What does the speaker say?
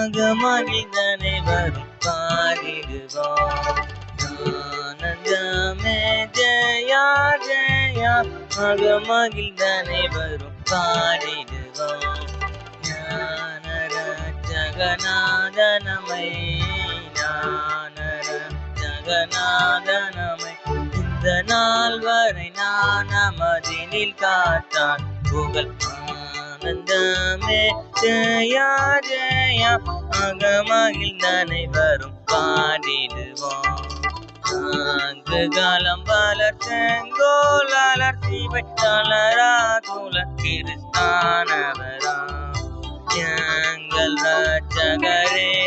அகமகிழ்ந்தனை வரும் பாடிடுவோம். ஆனந்தமே ஜெயா ஜெயா, அகமகிழ்ந்தனை வரும் பாடிடுவோம். ஞானர ஜகநாதனமை, ஞானர ஜகநாதனமை, இந்த நாள் வரை நான் நமதினில் காத்தான் புகழ். ஆனந்தமே ஜெயா ஜெயா, அகமகிழ்ந்தனை வரும் பாடிடுவோம். நான்கு காலம் வளர் செங்கோல் அலர்த்தி வைத்தாளரா குல கிறிஸ்தானவரா, எங்கள் ரட்சகரே